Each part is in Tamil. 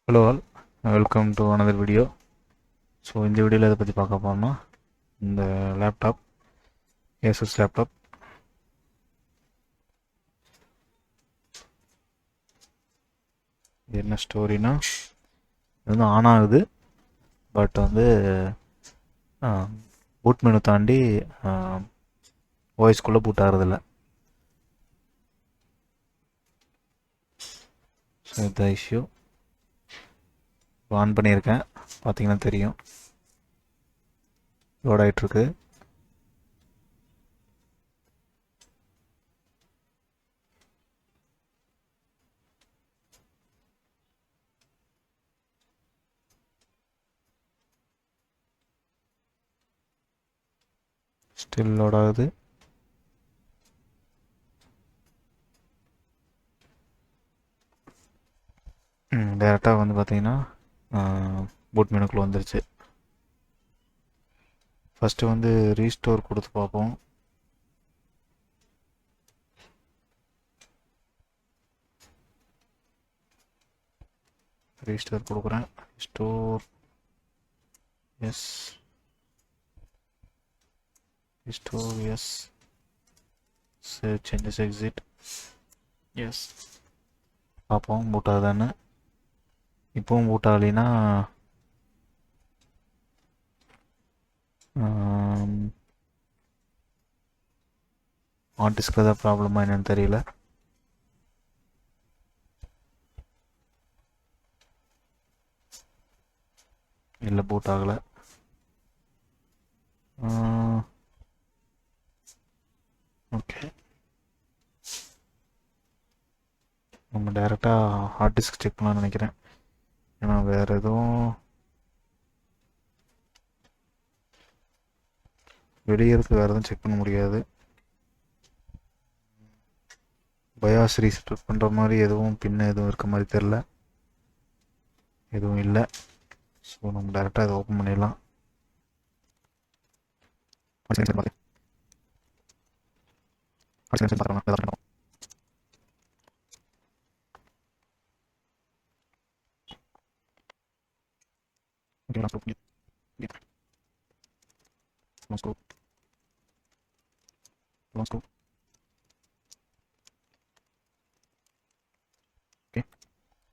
Hello all, welcome to another video. So இந்த வீடியோவில் எதை பற்றி பார்க்க போகிறோம்னா, இந்த லேப்டாப் ஏசஸ் லேப்டாப் என்ன ஸ்டோரினா, இது வந்து ஆன் ஆகுது. பட் வந்து பூட் மெனு தாண்டி வாய்ஸ்குள்ளே பூட் ஆகிறதில்ல. ஸோ இந்த இஷ்யூ ஆன் பண்ணியிருக்கேன், பார்த்தீங்கன்னா தெரியும், லோட் ஆகிட்டுருக்கு. ஸ்டில் லோட் ஆகுது. டேரெக்டாக வந்து பார்த்தீங்கன்னா பூட் மெனுக்குள்ளே வந்துருச்சு. ஃபஸ்ட்டு வந்து ரீஸ்டோர் கொடுத்து பார்ப்போம். ரீஸ்டோர் கொடுக்குறேன். Restore yes, restore yes, save changes, exit yes. பார்ப்போம் பூட் ஆகுதான்னு. இப்போவும் பூட் ஆகலைன்னா ஹார்ட் டிஸ்கில் ஏதாவது ப்ராப்ளமாக என்னன்னு தெரியல. இல்லை, பூட் ஆகலை. ஓகே, நம்ம டைரெக்டாக ஹார்ட் டிஸ்க் செக் பண்ணலாம்னு நினைக்கிறேன். ஏன்னா வேறு எதுவும் வெளியே இருக்கு, வேறு எதுவும் செக் பண்ண முடியாது. பயாஸ் ரீசெட் பண்ணுற மாதிரி எதுவும் பின்ன எதுவும் இருக்க மாதிரி தெரில, எதுவும் இல்லை. ஸோ நம்ம டைரெக்டாக இதை ஓப்பன் பண்ணிடலாம்.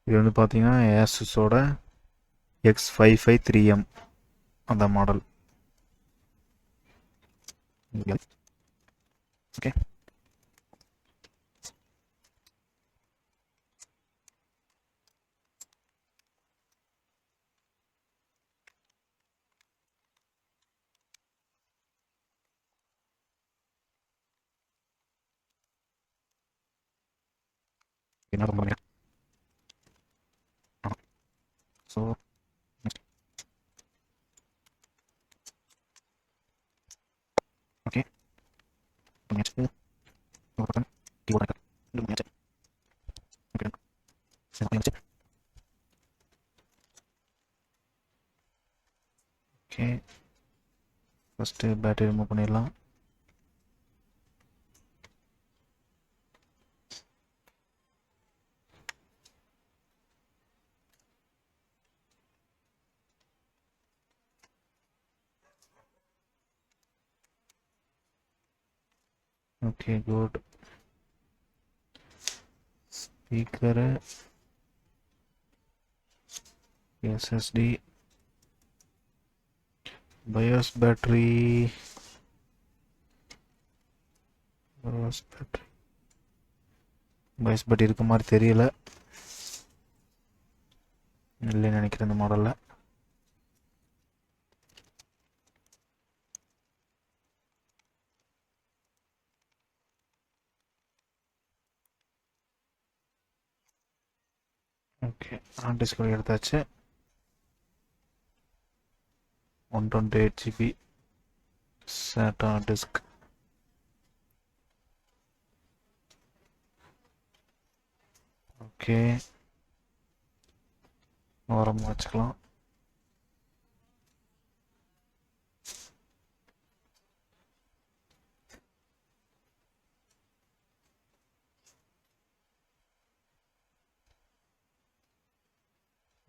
இது வந்து பார்த்தீங்கன்னா ஏசுஸோட X553M அந்த மாடல். ஓகே, என்ன பண்ணுங்க. ஸோ ஓகே, பண்ணியாச்சு. கீபோர்டு பண்ணியாச்சு. ஓகே, ஃபஸ்ட்டு பேட்டரி ரிமூவ் பண்ணிடலாம். Okay, good. Speaker, SSD, BIOS battery, BIOS battery இருக்க மாதிரி தெரியல, இல்லைன்னு நினைக்கிறேன் இந்த மாடலில். ஓகே, ஹார்ட் டிஸ்க் எடுத்தாச்சு. 128 GB SATA டிஸ்க். ஓகே, ஓரமாக வச்சுக்கலாம்.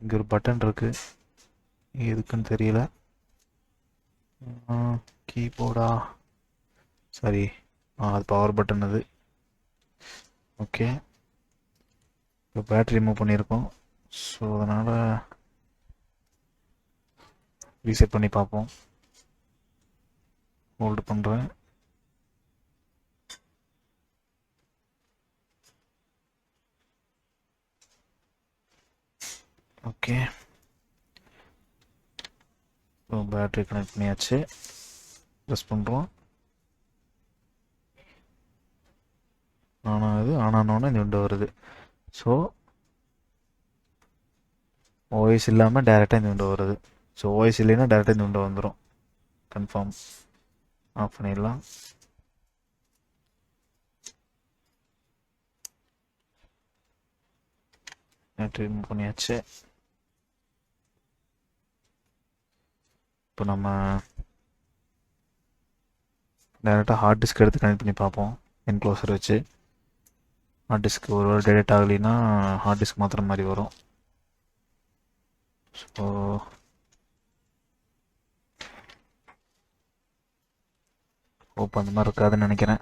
இங்கே ஒரு பட்டன் இருக்கு, எதுக்குன்னு தெரியல. கீபோர்டா? சரி, அது பவர் பட்டன் அது. ஓகே, இப்போ பேட்டரி ரிமூவ் பண்ணியிருக்கோம். ஸோ அதனால் ரீசெட் பண்ணி பார்ப்போம். ஹோல்டு பண்ணுறேன். ஓகே, ஸோ பேட்டரி கனெக்ட் பண்ணியாச்சு. ப்ரெஸ் பண்ணுறோம். ஆனாது ஆனோடனே இந்த விண்டோ வருது. ஸோ ஓஎஸ் இல்லாமல் டேரெக்டாக இந்த விண்டோ வருது. ஸோ ஓஎஸ் இல்லைன்னா டேரெக்டாக இந்த விண்டோ வந்துடும். கன்ஃபார்ம். ஆஃப் பண்ணிடலாம். பேட்டரி ரிமூவ் பண்ணியாச்சு. இப்போ நம்ம டேரெக்டாக ஹார்ட் டிஸ்க் எடுத்து கனெக்ட் பண்ணி பார்ப்போம். என்க்ளோசர் வச்சு ஹார்ட் டிஸ்க் ஒரு வேளை டெலிட் ஆகலைன்னா ஹார்ட் டிஸ்க் மாற்றுற மாதிரி வரும். ஸோ ஓப்பன் அந்த மாதிரி இருக்காதுன்னு நினைக்கிறேன்.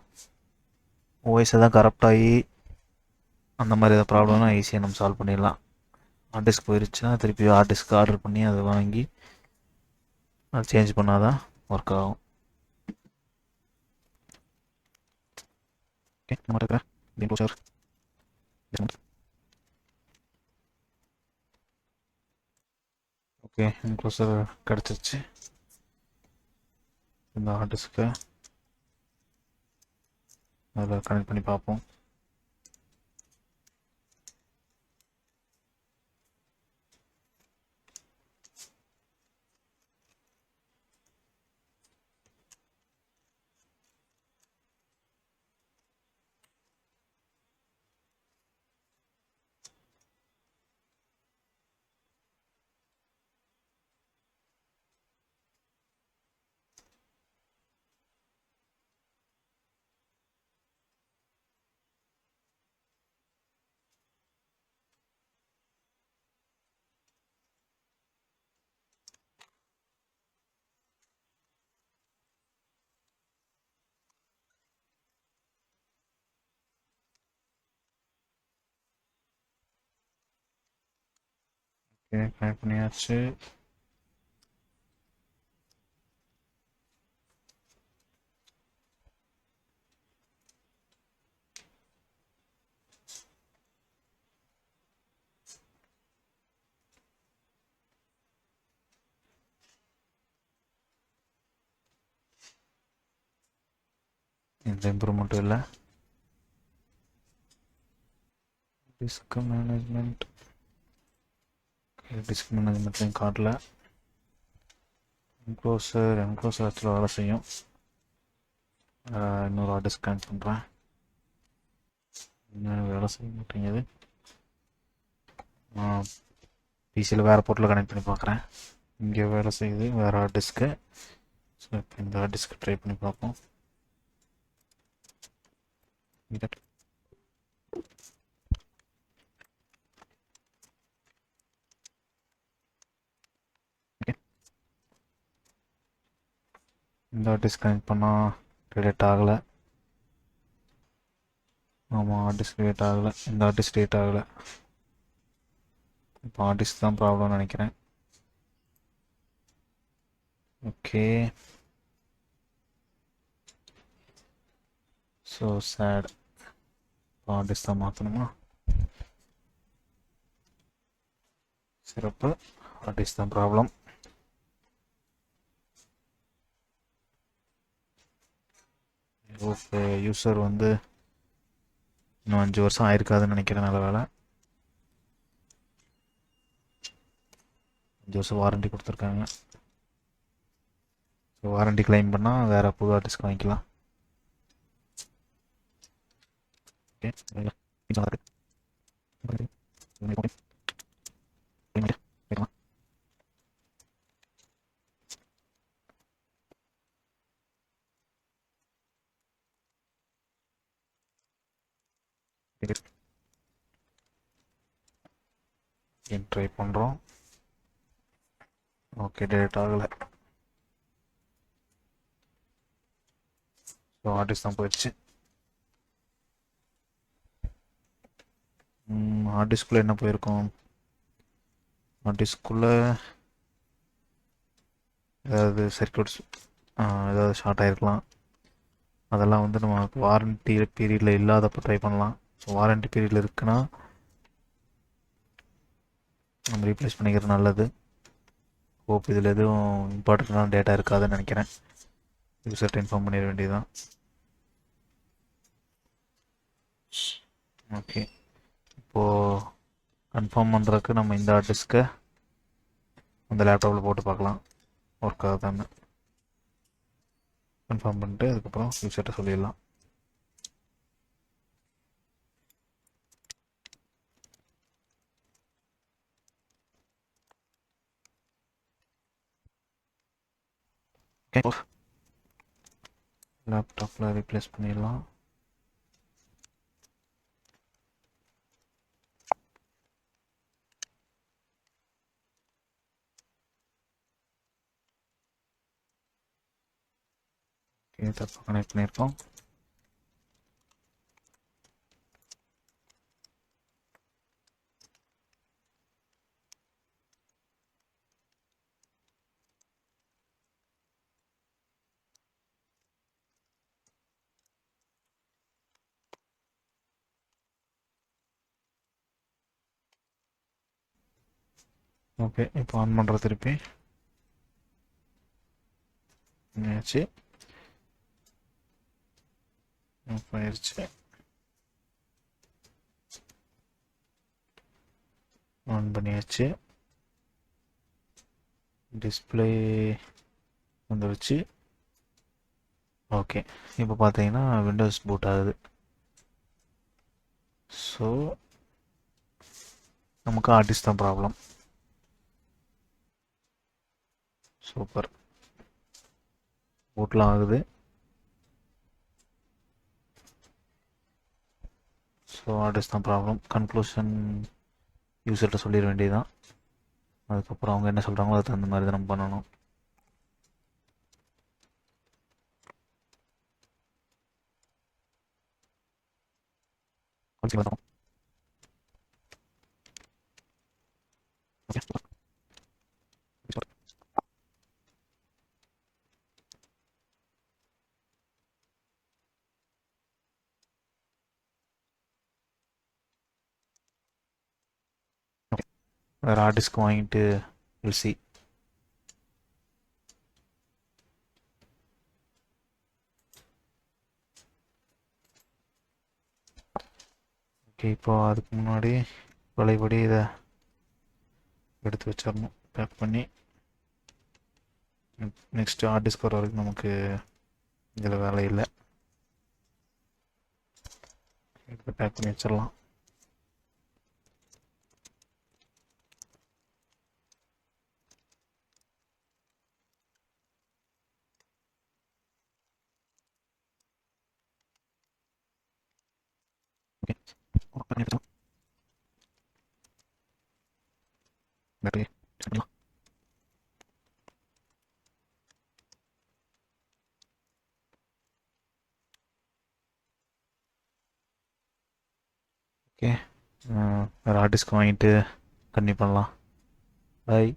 ஓஎஸை தான் கரப்ட் ஆகி அந்த மாதிரி ஏதாவது ப்ராப்ளம்னா ஈஸியாக நம்ம சால்வ் பண்ணிடலாம். ஹார்ட் டிஸ்க் போயிடுச்சுன்னா திருப்பி ஹார்ட் டிஸ்க் ஆர்டர் பண்ணி அதை வாங்கி அதை சேஞ்ச் பண்ணால் தான் ஒர்க் ஆகும். ஓகே, நம்ம இருக்கிற என்க்ளோசர் ஓகே, என்க்ளோசர் கிடச்சிருச்சு. இந்த ஹார்ட் டிஸ்க்கை அதில் கனெக்ட் பண்ணி பார்ப்போம். ஓகே, கனெக்ட் பண்ணியாச்சு. எந்த இம்ப்ரூவ்மெண்ட்டும் இல்லை. டிஸ்க் மேனேஜ்மெண்ட் மேனேஜ்மெண்ட்லையும் காட்டல. என்க்ளோசர் ஆக்சுவலாக வேலை செய்யும். இன்னொரு ஆர்டர் ஸ்கேன் பண்ணுறேன். இன்னும் வேலை செய்ய மாட்டேங்குது. பிசியில் வேறு போர்ட்டில் கனெக்ட் பண்ணி பார்க்குறேன். இங்கே வேலை செய்யுது வேறு ஹார்ட் டிஸ்க்கு. ஸோ இப்போ இந்த ஹார்ட் டிஸ்க்கு ட்ரை பண்ணி பார்ப்போம். இந்த ஹார்ட் டிஸ்க் கனெக்ட் பண்ணால் ரிலேட் ஆகலை. ஆமாம், ஹார்ட் டிஸ்க் ரிலேட் ஆகலை. இந்த ஹார்ட் டிஸ்க் ரிலேட் ஆகலை. இப்போ ஹார்ட் டிஸ்க் தான் ப்ராப்ளம்னு நினைக்கிறேன். Okay, so sad. Hard disk தான் மாற்றணுமா? சிறப்பு, ஹார்ட் டிஸ்க் தான் ப்ராப்ளம். ஓகே, யூசர் வந்து இன்னும் 5 வருஷம் ஆயிருக்காதுன்னு நினைக்கிறேன். நல்ல வேலை, 5 வருஷம் வாரண்டி கொடுத்துருக்காங்க. ஸோ வாரண்டி கிளைம் பண்ணால் வேறு புது ஹார்ட் டிஸ்க் வாங்கிக்கலாம். ஓகே, ட்ரை பண்ணுறோம். ஓகே, டெலிட் ஆகலை. ஸோ ஹார்ட் டிஸ்க் தான் போயிடுச்சு. ஹார்ட் டிஸ்குள்ளே என்ன போயிருக்கோம்? ஹார்ட் டிஸ்குள்ளே ஏதாவது சர்க்யூட்ஸ் ஏதாவது ஷார்ட் ஆகிருக்கலாம். அதெல்லாம் வந்து நம்ம வாரண்ட்டி பீரியடில் இல்லாதப்போ ட்ரை பண்ணலாம். ஸோ வாரண்ட்டி பீரியடில் இருக்குன்னா நம்ம ரீப்ளேஸ் பண்ணிக்கிறது நல்லது. ஹோப் இதில் எதுவும் இம்பார்ட்டண்ட்டான டேட்டா இருக்காதுன்னு நினைக்கிறேன். யூசர்கிட்ட இன்ஃபார்ம் பண்ணிட வேண்டியதுதான். ஓகே, இப்போது கன்ஃபார்ம் பண்ணுறதுக்கு நம்ம இந்த ஹார்ட் டிஸ்க்கை அந்த லேப்டாப்பில் போட்டு பார்க்கலாம் ஒர்க் ஆகுதான்னு. கன்ஃபார்ம் பண்ணிட்டு அதுக்கப்புறம் யூசர்கிட்ட சொல்லிடலாம். லேப்டாப்பில் ரீப்ளேஸ் பண்ணிடலாம். ஓகே, தப்பாக கனெக்ட் பண்ணியிருக்கோம். ஓகே, இப்போ ஆன் பண்ணுற திருப்பி ஆச்சு. ஆயிடுச்சு. ஆன் பண்ணியாச்சு. டிஸ்பிளே வந்துடுச்சு. ஓகே, இப்போ பார்த்தீங்கன்னா விண்டோஸ் பூட் ஆகுது. ஸோ நமக்கு ஆர்டிஸ்ட் தான் ப்ராப்ளம். சூப்பர், பூட்லாம் ஆகுது. ஸோ ஆர்டிஸ்ட் தான் ப்ராப்ளம். கன்க்ளூஷன் யூசர்கிட்ட சொல்லிட வேண்டியதுதான். அதுக்கப்புறம் அவங்க என்ன சொல்கிறாங்களோ அதுக்கு தகுந்த மாதிரி தான் நம்ம பண்ணணும். வேறு ஆர்டிஸ்க்கு வாங்கிட்டு சி. ஓகே, இப்போ அதுக்கு முன்னாடி பழையபடி இதை எடுத்து வச்சிடணும் பேக் பண்ணி. நெக்ஸ்ட்டு ஹார்ட் டிஸ்க் வர வரைக்கும் நமக்கு இதில் வேலை இல்லை. இப்போ பேக் பண்ணி வச்சிடலாம். ஓகே, பேட்டரி பண்ணலாம். ஓகே, வேறு ஹார்ட் டிஸ்க் வாங்கிட்டு கன்டினியூ பண்ணலாம். பாய்.